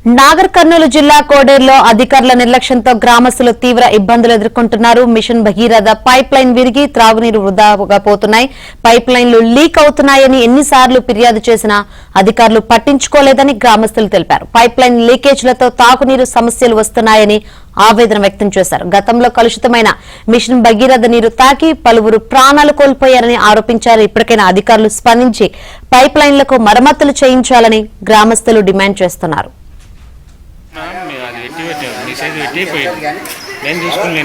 నాగర్ కర్నూలు జిల్లా కోడేరులో అధికారుల నిర్లక్ష్యంతో గ్రామస్తులు తీవ్ర ఇబ్బందులు ఎదుర్కొంటున్నారు. మిషన్ భగీరథ పైప్ లైన్ విరిగి త్రాగునీరు వృధాగా పోతున్నాయి. పైప్ లైన్లు లీక్ అవుతున్నాయని ఎన్నిసార్లు ఫిర్యాదు చేసినా అధికారులు పట్టించుకోలేదని గ్రామస్తులు తెలిపారు. పైప్ లైన్ లీకేజీలతో తాగునీరు సమస్యలు వస్తున్నాయని ఆవేదన వ్యక్తం చేశారు. గతంలో కలుషితమైన మిషన్ భగీరథ నీరు తాకి పలువురు ప్రాణాలు కోల్పోయారని ఆరోపించారు. ఇప్పటికైనా అధికారులు స్పందించి పైప్ లైన్లకు మరమ్మతులు చేయించాలని గ్రామస్తులు డిమాండ్ చేస్తున్నారు. మెసేజ్ పెట్టిపోయింది నేను తీసుకుని